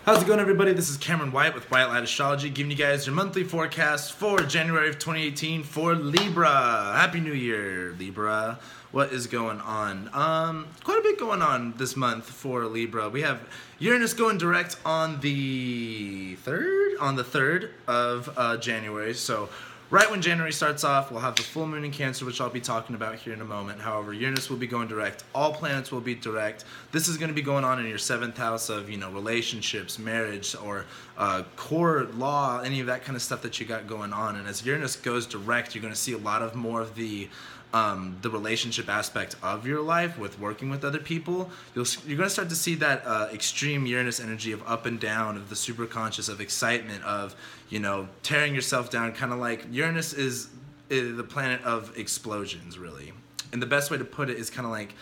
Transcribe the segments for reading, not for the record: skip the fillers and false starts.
How's it going, everybody? This is Cameron White with White Light Astrology, giving you guys your monthly forecast for January of 2018 for Libra. Happy New Year, Libra. What is going on? Quite a bit going on this month for Libra. We have Uranus going direct on the 3rd of January. So right when January starts off, we'll have the full moon in Cancer, which I'll be talking about here in a moment. However, Uranus will be going direct. All planets will be direct. This is going to be going on in your 7th house of, relationships, marriage, or court, law, any of that kind of stuff that you got going on. And as Uranus goes direct, you're going to see a lot of more of the relationship aspect of your life with working with other people. You're going to start to see that extreme Uranus energy of up and down, of the superconscious, of excitement, of, tearing yourself down. Kind of like Uranus is the planet of explosions, really. And the best way to put it is kind of like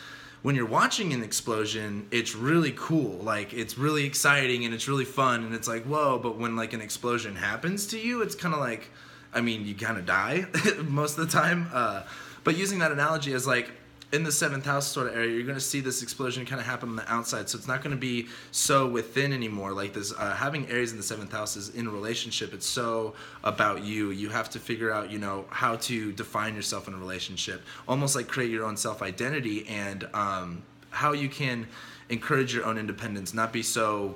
when you're watching an explosion, it's really cool. Like, it's really exciting and it's really fun and it's like, whoa. But when like an explosion happens to you, it's kind of like, you kind of die most of the time. But using that analogy as like in the 7th house sort of area, you're going to see this explosion kind of happen on the outside. So it's not going to be so within anymore. Like this, having Aries in the 7th house is in a relationship. It's so about you. You have to figure out, how to define yourself in a relationship, almost like create your own self-identity and how you can encourage your own independence, not be so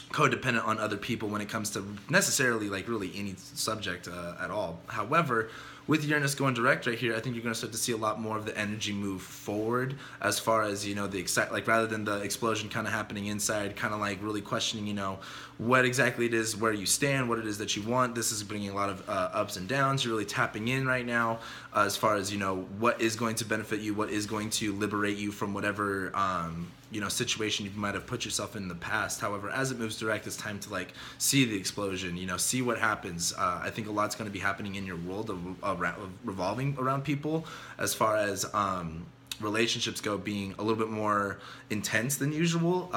codependent on other people when it comes to necessarily like really any subject at all. However, with Uranus going direct right here, I think you're going to start to see a lot more of the energy move forward as far as, rather than the explosion kind of happening inside, kind of like really questioning, what exactly it is, where you stand, what it is that you want. This is bringing a lot of ups and downs. You're really tapping in right now as far as, what is going to benefit you, what is going to liberate you from whatever, situation you might have put yourself in the past. However, as it moves direct, it's time to like see the explosion, see what happens. I think a lot's going to be happening in your world of revolving around people as far as relationships go, being a little bit more intense than usual.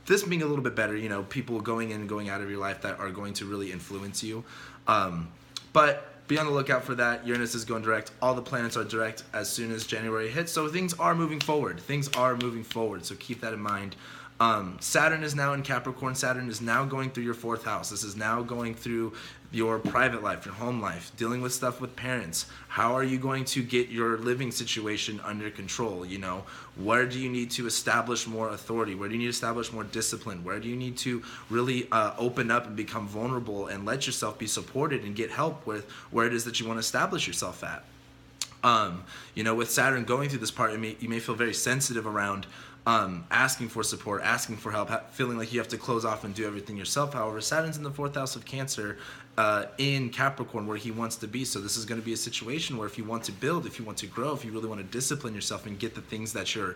This being a little bit better, people going in and going out of your life that are going to really influence you. But be on the lookout for that. Uranus is going direct. All the planets are direct as soon as January hits. So things are moving forward. So keep that in mind. Saturn is now in Capricorn. Saturn is now going through your 4th house. This is now going through your private life, your home life, dealing with stuff with parents. How are you going to get your living situation under control? Where do you need to establish more authority? Where do you need to establish more discipline? Where do you need to really open up and become vulnerable and let yourself be supported and get help with where it is that you want to establish yourself at? With Saturn going through this part, you may feel very sensitive around asking for support, asking for help, feeling like you have to close off and do everything yourself. However, Saturn's in the 4th house of Cancer in Capricorn, where he wants to be. So this is going to be a situation where if you want to build, if you want to grow, if you really want to discipline yourself and get the things that are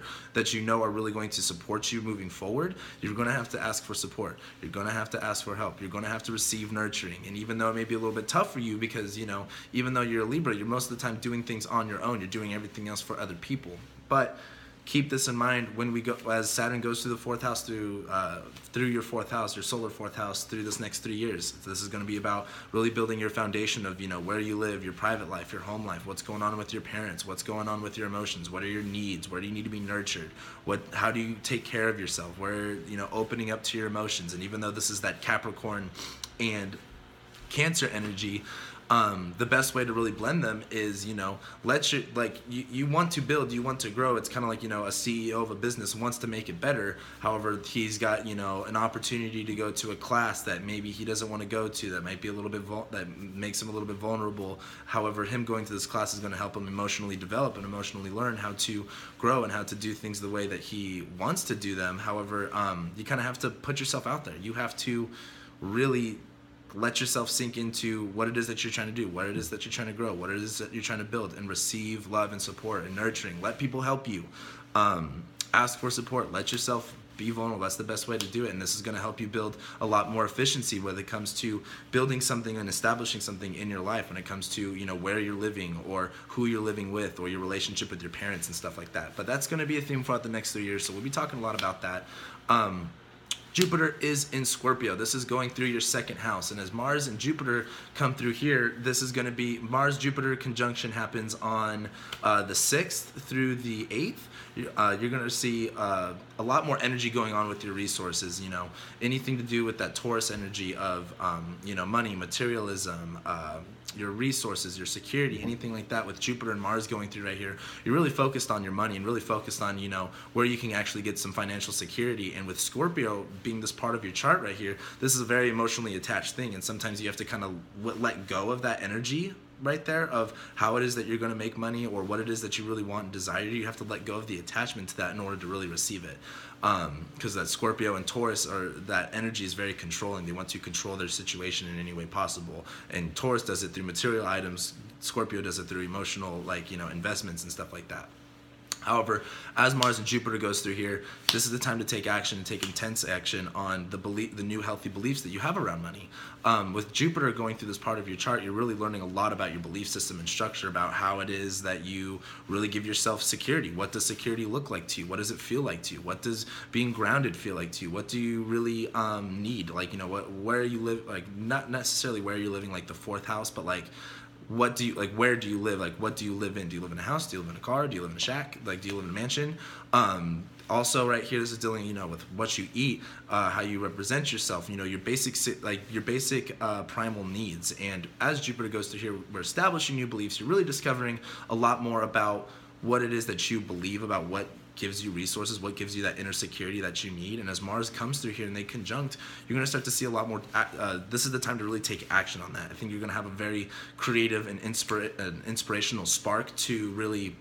really going to support you moving forward, you're going to have to ask for support. You're going to have to ask for help. You're going to have to receive nurturing. And even though it may be a little bit tough for you because, even though you're a Libra, you're most of the time doing things on your own. You're doing everything else for other people. But keep this in mind when we go, as Saturn goes through the 4th house, through your 4th house, your solar 4th house, through this next 3 years. This is going to be about really building your foundation of, where you live, your private life, your home life, what's going on with your parents, what's going on with your emotions, what are your needs, where do you need to be nurtured, how do you take care of yourself, where, opening up to your emotions. And even though this is that Capricorn and Cancer energy, the best way to really blend them is, you want to build, you want to grow. It's kind of like, a CEO of a business wants to make it better. However, he's got, an opportunity to go to a class that maybe he doesn't want to go to, that might be a little bit, that makes him a little bit vulnerable. However, him going to this class is going to help him emotionally develop and emotionally learn how to grow and how to do things the way that he wants to do them. However, you kind of have to put yourself out there. You have to really let yourself sink into what it is that you're trying to do, what it is that you're trying to grow, what it is that you're trying to build, and receive love and support and nurturing. Let people help you. Ask for support. Let yourself be vulnerable. That's the best way to do it. And this is going to help you build a lot more efficiency when it comes to building something and establishing something in your life, when it comes to, where you're living or who you're living with or your relationship with your parents and stuff like that. But that's going to be a theme throughout the next 3 years. So we'll be talking a lot about that. Jupiter is in Scorpio. This is going through your second house. And as Mars and Jupiter come through here, this is going to be Mars-Jupiter conjunction happens on the 6th through the 8th. You're going to see a lot more energy going on with your resources, you know, anything to do with that Taurus energy of, you know, money, materialism, your resources, your security, anything like that. With Jupiter and Mars going through right here, you're really focused on your money and really focused on, you know, where you can actually get some financial security. And with Scorpio being this part of your chart right here, this is a very emotionally attached thing, and sometimes you have to kind of let go of that energy right there of how it is that you're going to make money or what it is that you really want and desire. You have to let go of the attachment to that in order to really receive it, because that Scorpio and Taurus, or that energy, is very controlling. They want to control their situation in any way possible, and Taurus does it through material items. Scorpio does it through emotional, like, you know, investments and stuff like that. However, as Mars and Jupiter goes through here, this is the time to take action and take intense action on the new healthy beliefs that you have around money. With Jupiter going through this part of your chart, you're really learning a lot about your belief system and structure, about how it is that you really give yourself security. What does security look like to you? What does it feel like to you? What does being grounded feel like to you? What do you really need? Like, you know, where you live, like, not necessarily where you're living, like the 4th house, but like, what do you, like, where do you live? Like, what do you live in? Do you live in a house? Do you live in a car? Do you live in a shack? Like, do you live in a mansion? Also, right here, this is dealing, you know, with what you eat, how you represent yourself, you know, your basic primal needs. And as Jupiter goes through here, we're establishing new beliefs. You're really discovering a lot more about what it is that you believe, about what gives you resources, what gives you that inner security that you need. And as Mars comes through here and they conjunct, you're going to start to see a lot more. This is the time to really take action on that. I think you're going to have a very creative and inspirational spark to really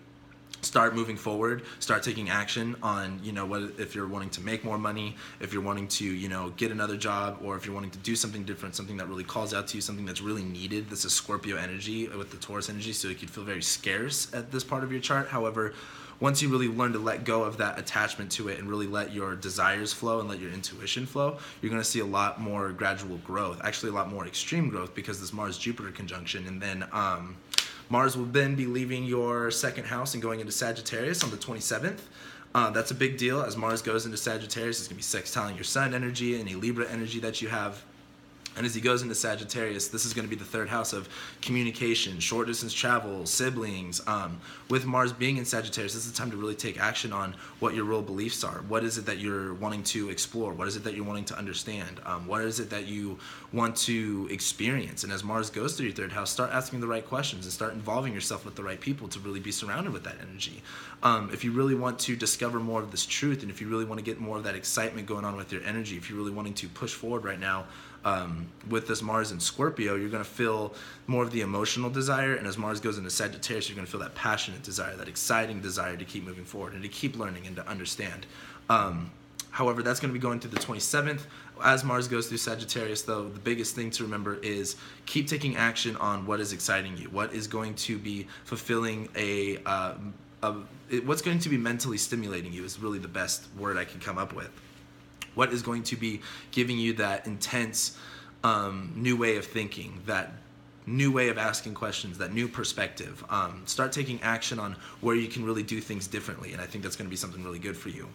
start moving forward, start taking action on, you know, what if you're wanting to make more money, if you're wanting to, you know, get another job, or if you're wanting to do something different, something that really calls out to you, something that's really needed. This is Scorpio energy with the Taurus energy, so it could feel very scarce at this part of your chart. However, once you really learn to let go of that attachment to it and really let your desires flow and let your intuition flow, you're going to see a lot more gradual growth, actually a lot more extreme growth, because this Mars-Jupiter conjunction. And then Mars will then be leaving your second house and going into Sagittarius on the 27th. That's a big deal. As Mars goes into Sagittarius, it's going to be sextiling your Sun energy, any Libra energy that you have. And as he goes into Sagittarius, this is going to be the 3rd house of communication, short distance travel, siblings. With Mars being in Sagittarius, this is the time to really take action on what your real beliefs are. What is it that you're wanting to explore? What is it that you're wanting to understand? What is it that you want to experience? And as Mars goes through your 3rd house, start asking the right questions and start involving yourself with the right people to really be surrounded with that energy. If you really want to discover more of this truth, and if you really want to get more of that excitement going on with your energy, if you're really wanting to push forward right now, with this Mars in Scorpio, you're going to feel more of the emotional desire, and as Mars goes into Sagittarius, you're going to feel that passionate desire, that exciting desire to keep moving forward and to keep learning and to understand. However, that's going to be going through the 27th. As Mars goes through Sagittarius, though, the biggest thing to remember is keep taking action on what is exciting you, what is going to be fulfilling what's going to be mentally stimulating you is really the best word I can come up with. What is going to be giving you that intense new way of thinking, that new way of asking questions, that new perspective. Start taking action on where you can really do things differently, and I think that's going to be something really good for you.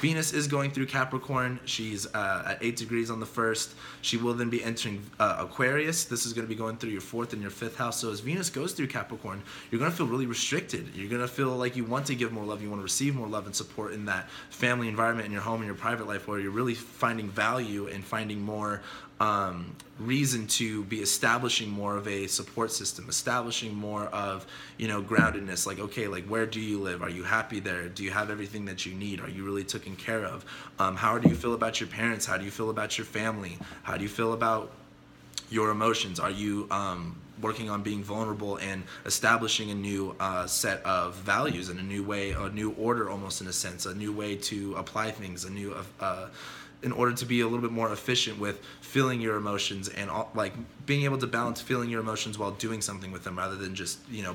Venus is going through Capricorn. She's at 8 degrees on the 1st. She will then be entering Aquarius. This is going to be going through your 4th and your 5th house. So as Venus goes through Capricorn, you're going to feel really restricted. You're going to feel like you want to give more love, you want to receive more love and support in that family environment, in your home, in your private life, where you're really finding value and finding more reason to be establishing more of a support system, establishing more of, you know, groundedness. Like, okay, like, where do you live? Are you happy there? Do you have everything that you need? Are you really taken care of? How do you feel about your parents? How do you feel about your family? How do you feel about your emotions? Are you working on being vulnerable and establishing a new set of values and a new way, a new order, almost in a sense, a new way to apply things, a new in order to be a little bit more efficient with feeling your emotions and like being able to balance feeling your emotions while doing something with them, rather than just, you know,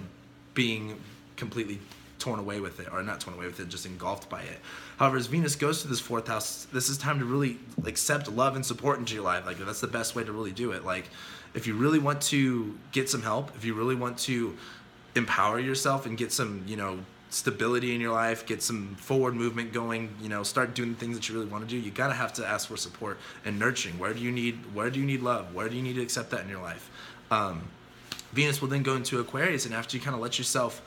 being completely torn away with it, or not torn away with it, just engulfed by it. However, as Venus goes to this 4th house, this is time to really accept love and support into your life. Like, that's the best way to really do it. Like, if you really want to get some help, if you really want to empower yourself and get some, you know, stability in your life, get some forward movement going, start doing the things that you really want to do, you gotta have to ask for support and nurturing. Where do you need love? Where do you need to accept that in your life? Venus will then go into Aquarius, and after you kind of let yourself,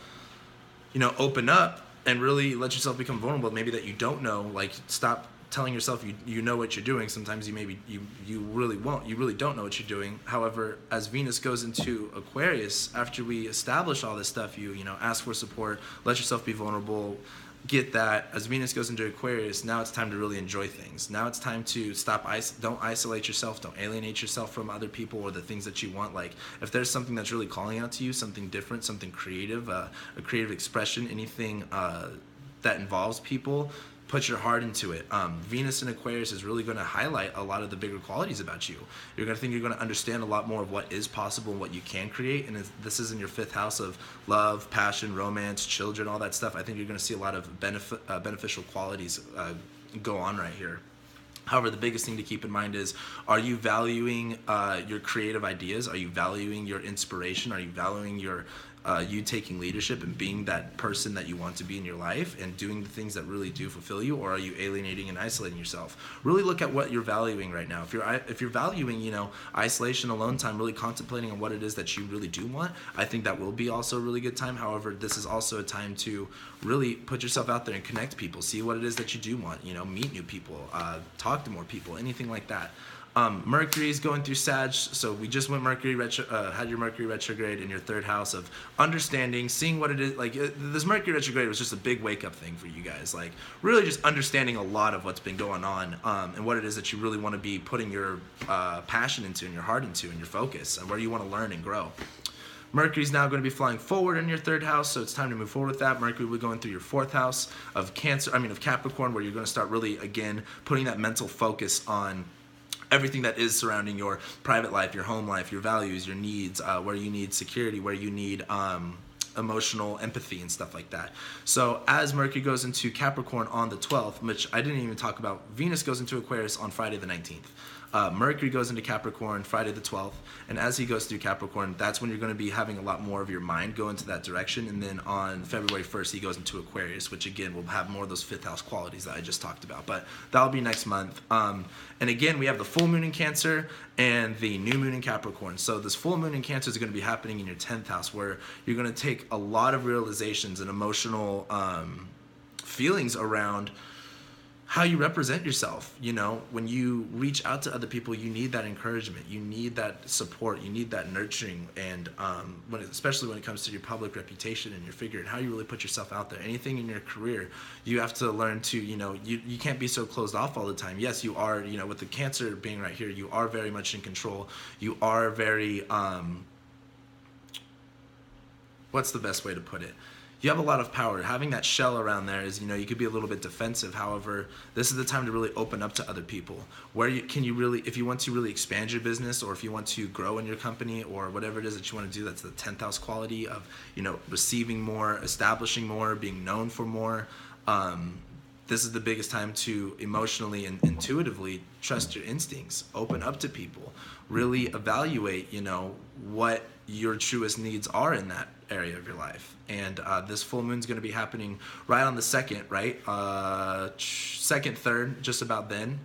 open up and really let yourself become vulnerable, maybe that you don't know, like stop telling yourself you know what you're doing. Sometimes you really don't know what you're doing. However, as Venus goes into Aquarius, after we establish all this stuff, you ask for support, let yourself be vulnerable, get that. As Venus goes into Aquarius, now it's time to really enjoy things. Now it's time to don't isolate yourself, don't alienate yourself from other people or the things that you want. Like if there's something that's really calling out to you, something different, something creative, a creative expression, anything that involves people, put your heart into it. Venus in Aquarius is really going to highlight a lot of the bigger qualities about you. You're going to understand a lot more of what is possible and what you can create. And this is in your 5th house of love, passion, romance, children, all that stuff. I think you're going to see a lot of beneficial qualities go on right here. However, the biggest thing to keep in mind is, are you valuing your creative ideas? Are you valuing your inspiration? Are you valuing you taking leadership and being that person that you want to be in your life and doing the things that really do fulfill you? Or are you alienating and isolating yourself? Really look at what you're valuing right now. If you're valuing, isolation, alone time, really contemplating on what it is that you really do want, I think that will be also a really good time. However, this is also a time to really put yourself out there and connect people, see what it is that you do want, meet new people, talk to more people, anything like that. Mercury is going through Sag, so we just went had your Mercury retrograde in your 3rd house of understanding, seeing what it is. Like this Mercury retrograde was just a big wake up thing for you guys, like really just understanding a lot of what's been going on, and what it is that you really want to be putting your passion into and your heart into and your focus and where you want to learn and grow. Mercury's now going to be flying forward in your 3rd house, so it's time to move forward with that. Mercury will be going through your 4th house of Capricorn, where you're going to start really, again, putting that mental focus on everything that is surrounding your private life, your home life, your values, your needs, where you need security, where you need emotional empathy and stuff like that. So as Mercury goes into Capricorn on the 12th, which I didn't even talk about, Venus goes into Aquarius on Friday the 19th. Mercury goes into Capricorn Friday the 12th, and as he goes through Capricorn, that's when you're going to be having a lot more of your mind go into that direction. And then on February 1st, he goes into Aquarius, which again will have more of those 5th house qualities that I just talked about. But that'll be next month. And again, we have the full moon in Cancer and the new moon in Capricorn. So this full moon in Cancer is going to be happening in your 10th house, where you're going to take a lot of realizations and emotional feelings around how you represent yourself. When you reach out to other people, you need that encouragement, you need that support, you need that nurturing, and especially when it comes to your public reputation and your figure and how you really put yourself out there. Anything in your career, you have to learn to, you can't be so closed off all the time. Yes, you are, with the Cancer being right here, you are very much in control. You are very, what's the best way to put it? You have a lot of power. Having that shell around there is, you could be a little bit defensive. However, this is the time to really open up to other people. If you want to really expand your business, or if you want to grow in your company, or whatever it is that you want to do, that's the 10th house quality of, receiving more, establishing more, being known for more. This is the biggest time to emotionally and intuitively trust your instincts, open up to people, really evaluate, what your truest needs are in that area of your life. And this full moon is going to be happening right on the 2nd, right? 2nd, 3rd, just about then.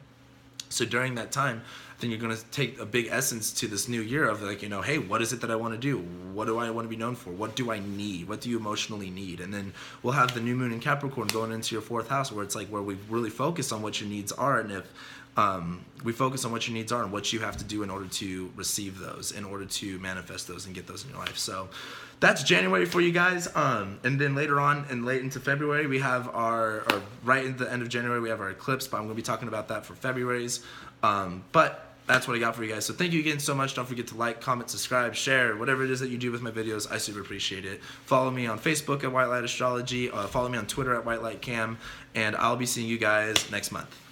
So during that time, I think you're going to take a big essence to this new year of like, hey, what is it that I want to do? What do I want to be known for? What do I need? What do you emotionally need? And then we'll have the new moon in Capricorn going into your 4th house, where it's like where we really focus on what your needs are. And if we focus on what your needs are and what you have to do in order to receive those, in order to manifest those and get those in your life. So that's January for you guys. And then later on and late into February, we have or right at the end of January, we have our eclipse, but I'm going to be talking about that for February's. But that's what I got for you guys. So thank you again so much. Don't forget to like, comment, subscribe, share, whatever it is that you do with my videos. I super appreciate it. Follow me on Facebook at White Light Astrology. Follow me on Twitter at White Light Cam. And I'll be seeing you guys next month.